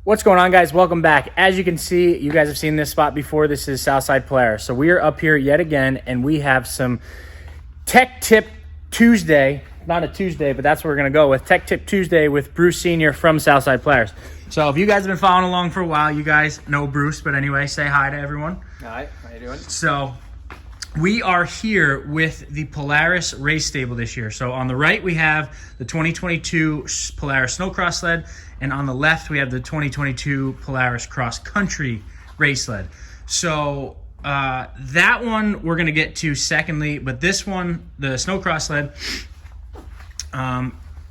What's going on, guys? Welcome back. As you can see, you guys have seen this spot before. This is Southside Polaris. So we are up here yet again, and we have some Tech Tip Tuesday. Not a Tuesday, but that's what we're going to go with. Tech Tip Tuesday with Bruce Sr. from Southside Polaris. So if you guys have been following along for a while, you guys know Bruce. But anyway, say hi to everyone. Hi, how you doing? So we are here with the Polaris race stable this year. So on the right, we have the 2022 Polaris Snocross sled. And on the left, we have the 2022 Polaris Cross Country race sled. So that one we're going to get to secondly. But this one, the Snocross sled,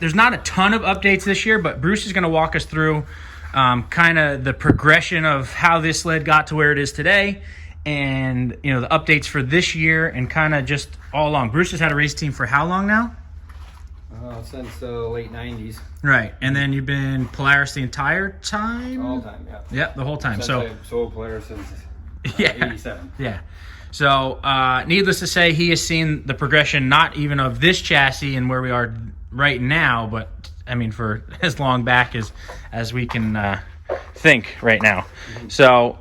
there's not a ton of updates this year, but Bruce is going to walk us through kind of the progression of how this sled got to where it is today, and you know, the updates for this year, and kind of just all along. Bruce has had a race team for how long now? Since the late 90s. Right, and then you've been Polaris the entire time? The whole time, yeah. Yep, the whole time. Since I've sold Polaris since 87. Yeah. So, needless to say, he has seen the progression, not even of this chassis and where we are right now, but, I mean, for as long back as we can think right now. Mm-hmm. So,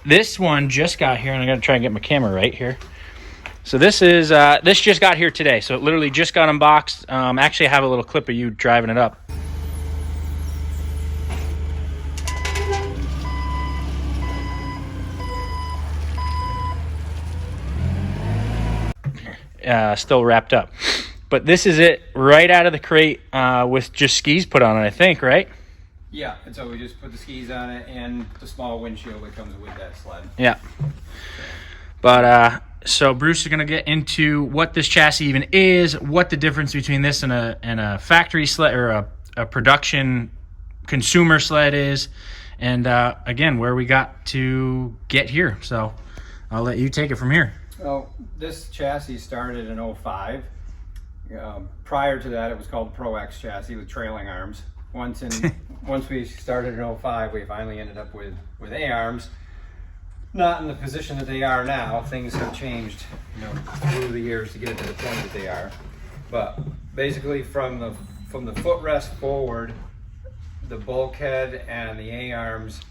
this one just got here, and I'm going to try and get my camera right here. So this is this just got here today. So it literally just got unboxed. Actually, I have a little clip of you driving it up. Still wrapped up. But this is it right out of the crate with just skis put on it, I think, right? Yeah, and so we just put the skis on it and the small windshield that comes with that sled. Yeah. But so Bruce is going to get into what this chassis even is, what the difference between this and a factory sled or a production consumer sled is, and again, where we got to get here. So I'll let you take it from here. Well, this chassis started in 05. Prior to that, it was called Pro X chassis with trailing arms. Once we started in 05, we finally ended up with A-arms. Not in the position that they are now. Things have changed, you know, through the years to get it to the point that they are. But basically, from the footrest forward, the bulkhead and the A-arms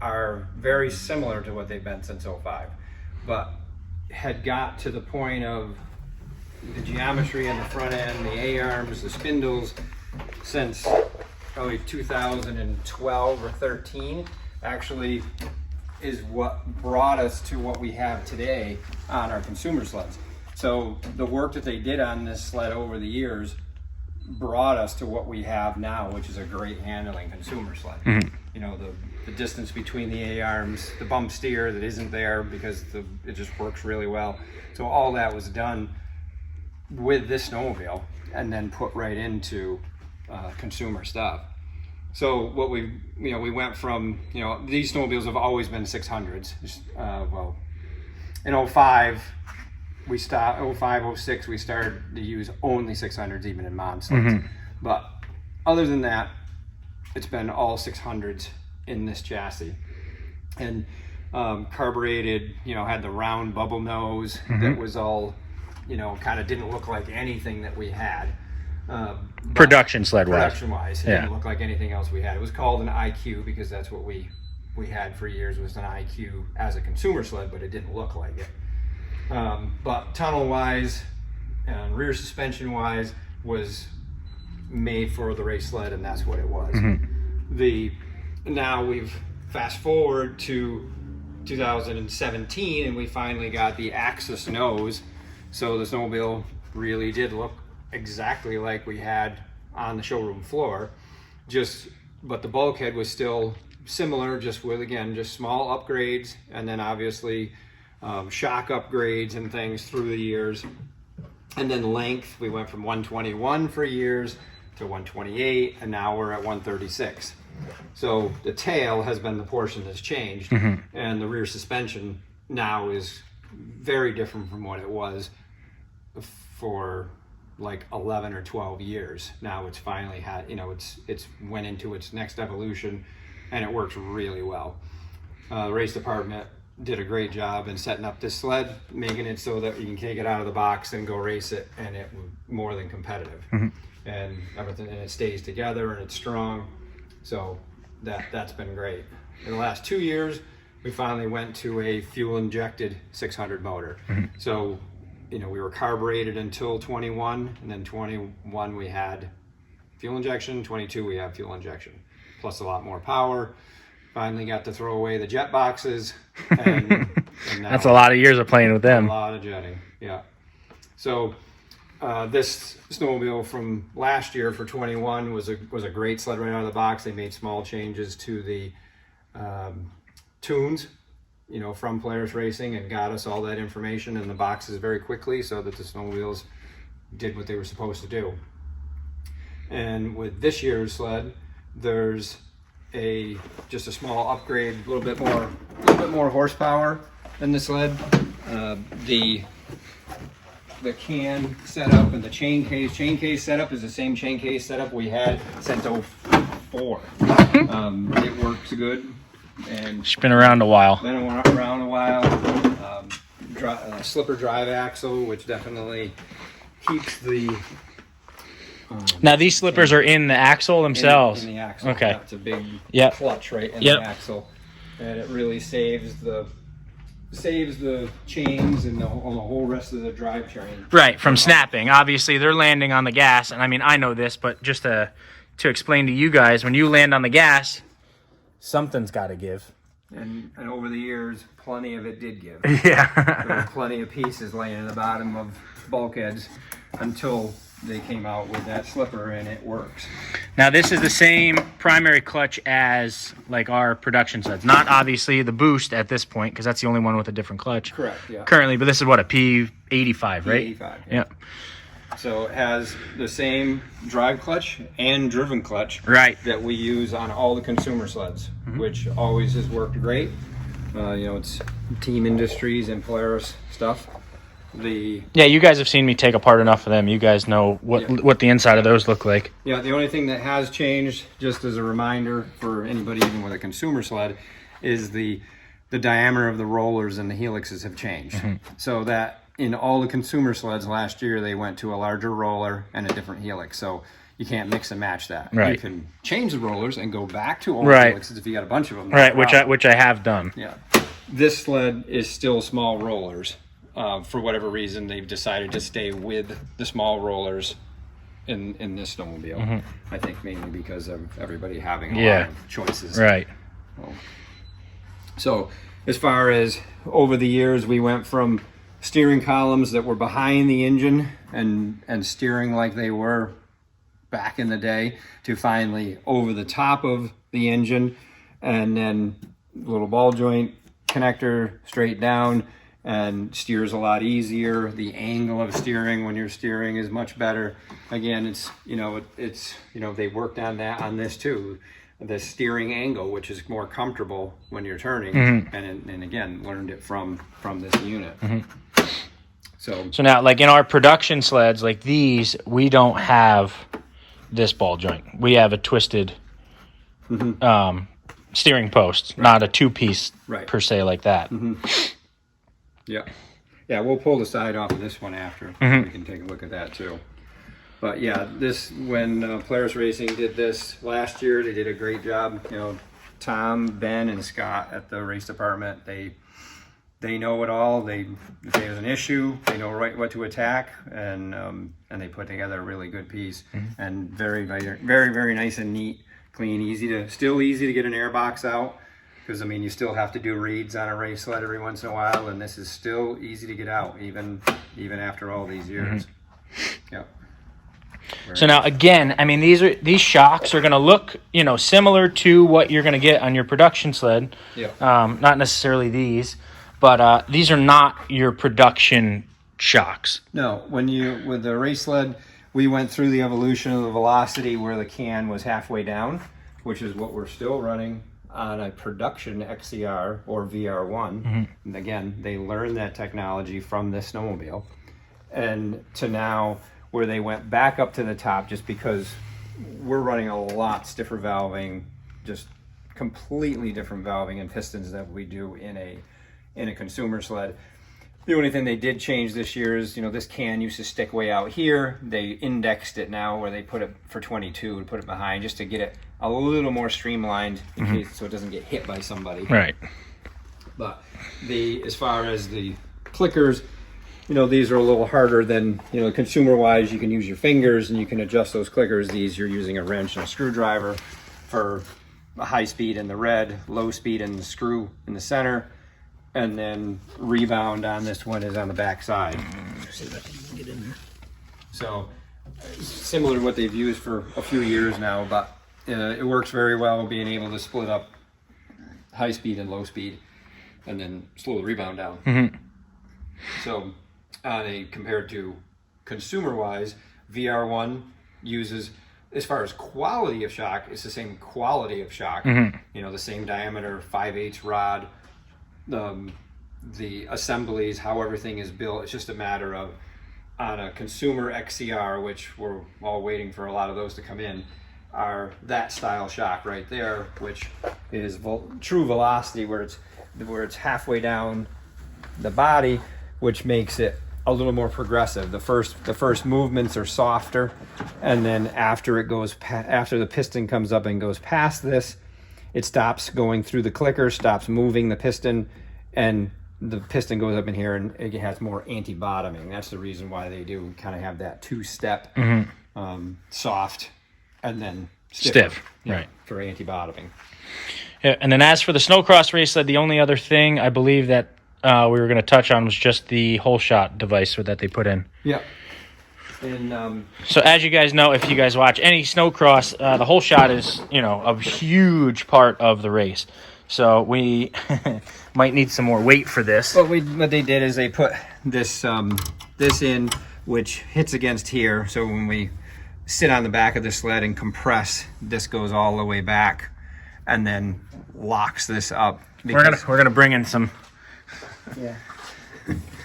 are very similar to what they've been since 05, but had got to the point of the geometry in the front end, the A-arms, the spindles, since probably 2012 or 13, actually is what brought us to what we have today on our consumer sleds. So the work that they did on this sled over the years brought us to what we have now, which is a great handling consumer sled. Mm-hmm. You know, the distance between the A-arms, the bump steer that isn't there because it just works really well. So all that was done with this snowmobile and then put right into consumer stuff. So what we went from, these snowmobiles have always been 600s. Well, in 05, 05, 06, we started to use only 600s, even in mom sleds. Mm-hmm. But other than that, it's been all 600s in this chassis. And carbureted, had the round bubble nose. Mm-hmm. That was all, kind of didn't look like anything that we had. Production sled wise. Production wise, it didn't look like anything else we had. It was called an IQ because that's what we had for years, was an IQ as a consumer sled, but it didn't look like it. But tunnel wise and rear suspension wise was made for the race sled, and that's what it was. Mm-hmm. Now we've fast forward to 2017, and we finally got the Axis nose, so the snowmobile really did look exactly like we had on the showroom floor, but the bulkhead was still similar, just with, again, just small upgrades, and then obviously shock upgrades and things through the years. And then length, we went from 121 for years to 128, and now we're at 136. So the tail has been the portion that's changed. Mm-hmm. And the rear suspension now is very different from what it was for like 11 or 12 years. Now it's finally had, it's went into its next evolution, and it works really well. The race department did a great job in setting up this sled, making it so that you can take it out of the box and go race it, and it was more than competitive. And everything, and it stays together and it's strong. So that's been great. In the last 2 years, we finally went to a fuel injected 600 motor. So, you know, we were carbureted until 21, and then 21 we had fuel injection, 22 we have fuel injection, plus a lot more power. Finally got to throw away the jet boxes. And That's a lot of years of playing with them. A lot of jetting, yeah. So this snowmobile from last year for 21 was a great sled right out of the box. They made small changes to the tunes, you know, from Polaris Racing, and got us all that information in the boxes very quickly so that the snowmobiles did what they were supposed to do. And with this year's sled, there's just a small upgrade, a little bit more horsepower than the sled. The can setup and the chain case setup is the same chain case setup we had since 04. It works good, and It's been around a while. Slipper drive axle, which definitely keeps the Now these slippers are in the axle themselves. in the axle. Okay. Yeah, it's a big Yep. clutch right in Yep. the axle, and it really saves the chains and on the whole rest of the drivetrain. Right, from snapping. Obviously, they're landing on the gas, and I mean, I know this, but just to explain to you guys, when you land on the gas, something's got to give. And over the years, plenty of it did give. Yeah. There were plenty of pieces laying in the bottom of bulkheads until they came out with that slipper, and it works. Now, this is the same primary clutch as like our production sleds. Not obviously the Boost at this point, because that's the only one with a different clutch. Correct, yeah. Currently, but this is what, a P85, right? P85, Yeah. So it has the same drive clutch and driven clutch Right. that we use on all the consumer sleds, which always has worked great. You know, it's Team Industries and Polaris stuff. Yeah, you guys have seen me take apart enough of them. You guys know what the inside of those look like. Yeah, the only thing that has changed, just as a reminder for anybody even with a consumer sled, is the diameter of the rollers and the helixes have changed. So that in all the consumer sleds last year, they went to a larger roller and a different helix. So you can't mix and match that. Right. You can change the rollers and go back to old Right. helixes if you got a bunch of them. Right, which I have done. Yeah. This sled is still small rollers. For whatever reason, they've decided to stay with the small rollers in this snowmobile. I think mainly because of everybody having a lot of choices. Right. So as far as over the years, we went from steering columns that were behind the engine and steering like they were back in the day to finally over the top of the engine, and then little ball joint connector straight down, and steers a lot easier. The angle of steering when you're steering is much better. Again, it's they worked on that on this too, the steering angle, which is more comfortable when you're turning, and again learned it from this unit. So now, like in our production sleds, like these, we don't have this ball joint. We have a twisted steering post, not a two-piece per se like that. Yeah, we'll pull the side off of this one after. We can take a look at that too. But yeah, when Polaris Racing did this last year, they did a great job. You know, Tom, Ben, and Scott at the race department, they know it all. If there's an issue, they know what to attack, and they put together a really good piece, and very, very, very, very nice and neat, clean, still easy to get an air box out. Because, I mean, you still have to do reads on a race sled every once in a while, and this is still easy to get out, even after all these years. Yep. So now, again, I mean, these shocks are going to look, similar to what you're going to get on your production sled. Yep. Not necessarily these, but these are not your production shocks. No, with the race sled, we went through the evolution of the velocity where the can was halfway down, which is what we're still running on a production XCR or VR1. And again, they learned that technology from this snowmobile, and to now where they went back up to the top, just because we're running a lot stiffer valving, just completely different valving and pistons that we do in in a consumer sled. The only thing they did change this year is, this can used to stick way out here. They indexed it now where they put it for 22 to put it behind just to get it a little more streamlined in case so it doesn't get hit by somebody. Right. But as far as the clickers, these are a little harder than, consumer-wise. You can use your fingers and you can adjust those clickers. These you're using a wrench and a screwdriver for a high speed in the red, low speed in the screw in the center, and then rebound on this one is on the back side. See if I can get in there. So similar to what they've used for a few years now, but it works very well being able to split up high speed and low speed and then slow the rebound down. So compared to consumer wise, VR1 uses, as far as quality of shock, it's the same quality of shock. The same diameter, 5/8 rod, the assemblies, how everything is built. It's just a matter of, on a consumer XCR, which we're all waiting for a lot of those to come in, are that style shock right there, which is true velocity, where it's halfway down the body, which makes it a little more progressive. The first movements are softer, and then after the piston comes up and goes past this, it stops going through the clicker, stops moving the piston, and the piston goes up in here and it has more anti-bottoming. That's the reason why they do kind of have that two-step soft and then stiff. Right, for anti-bottoming. Yeah, and then as for the Snocross race sled, the only other thing I believe that we were going to touch on was just the hole shot device that they put in. Yeah. And so as you guys know, if you guys watch any Snocross, the hole shot is, a huge part of the race. So we might need some more weight for this. What they did is they put this in, which hits against here. So when we sit on the back of the sled and compress, this goes all the way back and then locks this up. We're gonna bring in some. Yeah.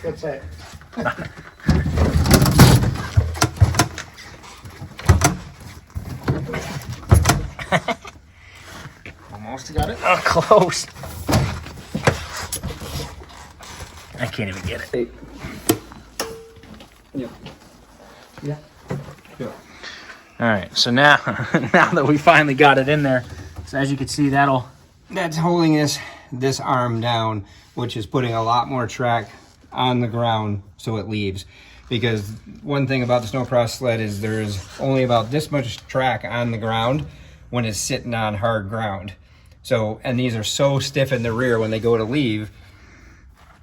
What's that? Almost got it. Oh, close. I can't even get it. Yeah. Yeah. Yeah. All right. So now that we finally got it in there, so as you can see, that's holding this arm down, which is putting a lot more track on the ground so it leaves. Because one thing about the Snocross sled is there's only about this much track on the ground when it's sitting on hard ground. So, and these are so stiff in the rear when they go to leave,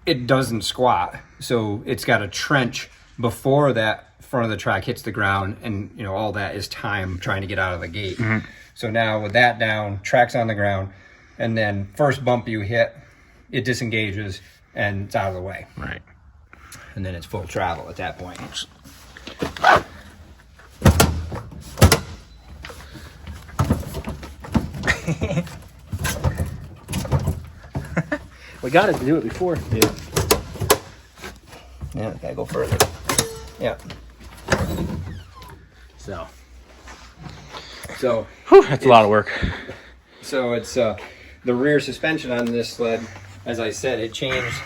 it doesn't squat. So it's got a trench before that front of the track hits the ground, and all that is time trying to get out of the gate. So now with that down, track's on the ground, and then first bump you hit, it disengages and it's out of the way. Right. And then it's full travel at that point. We got it to do it before. Yeah, gotta go further. Yeah. So that's a lot of work. So it's the rear suspension on this sled, as I said, it changed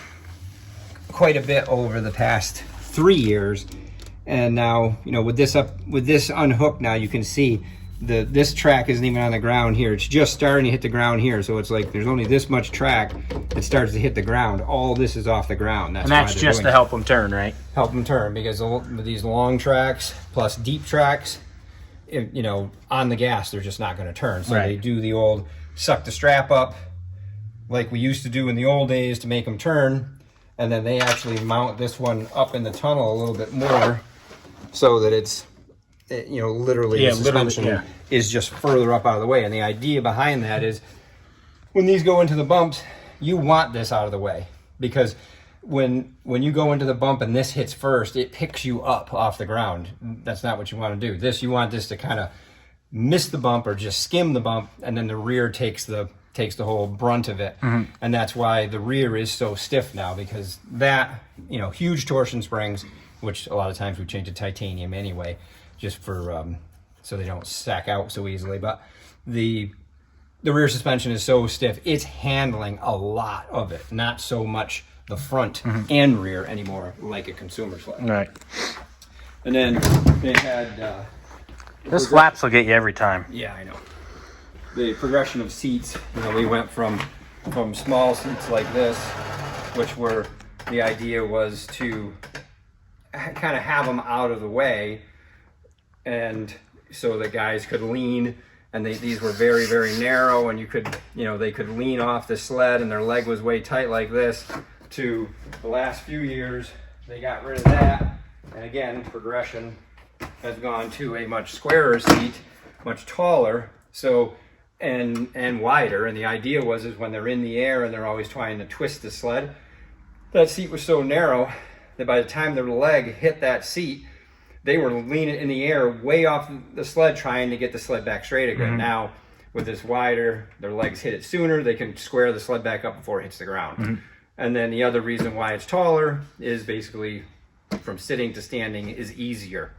quite a bit over the past 3 years. And now, with this unhooked, now you can see this track isn't even on the ground here. It's just starting to hit the ground here. So it's like there's only this much track that starts to hit the ground. All this is off the ground. That's just to help them turn, right? Help them turn, because these long tracks plus deep tracks, on the gas, they're just not going to turn. So They do the old suck the strap up like we used to do in the old days to make them turn. And then they actually mount this one up in the tunnel a little bit more so that it's, literally the suspension is just further up out of the way. And the idea behind that is when these go into the bumps, you want this out of the way, because when you go into the bump and this hits first, it picks you up off the ground. That's not what you want to do. You want this to kind of miss the bump or just skim the bump, and then the rear takes the whole brunt of it. And that's why the rear is so stiff now, because that, huge torsion springs, which a lot of times we change to titanium anyway, just for so they don't sack out so easily. But the rear suspension is so stiff, it's handling a lot of it, not so much the front and rear anymore like a consumer sled. Right. And then they had Those flaps will get you every time. yeah, I know. The progression of seats, you know, we went from small seats like this, which were, the idea was to kind of have them out of the way, and so the guys could lean, and these were very, very narrow, and you could, you know, they could lean off the sled and their leg was way tight like this. To the last few years, they got rid of that, and again, progression has gone to a much squarer seat, much taller, so and wider. And the idea was is when they're in the air and they're always trying to twist the sled, that seat was so narrow that by the time their leg hit that seat, they were leaning in the air way off the sled trying to get the sled back straight again. Now with this wider, their legs hit it sooner, they can square the sled back up before it hits the ground. And then the other reason why it's taller is basically from sitting to standing is easier.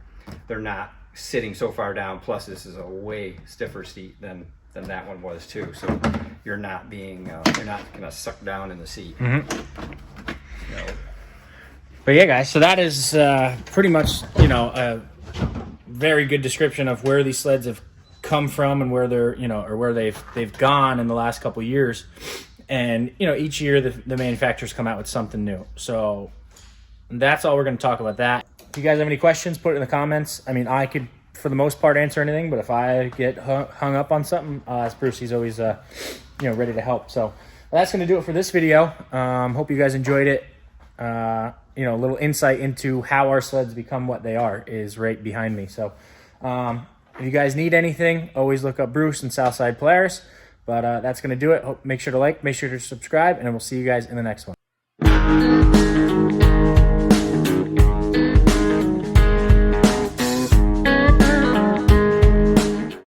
They're not sitting so far down, plus this is a way stiffer seat than that one was too. So you're not being, you're not gonna suck down in the seat. So, but yeah, guys, so that is pretty much, you know, a very good description of where these sleds have come from and where they're, you know, or where they've gone in the last couple of years. And, you know, each year the manufacturers come out with something new. So that's all we're going to talk about that. If you guys have any questions, put it in the comments. I mean, I could, for the most part, answer anything, but if I get hung up on something, I'll ask Bruce. He's always, you know, ready to help. So that's going to do it for this video. Hope you guys enjoyed it. You know, a little insight into how our sleds become what they are is right behind me. So if you guys need anything, always look up Bruce and Southside Polaris. But that's going to do it. Make sure to like, make sure to subscribe, and we'll see you guys in the next one.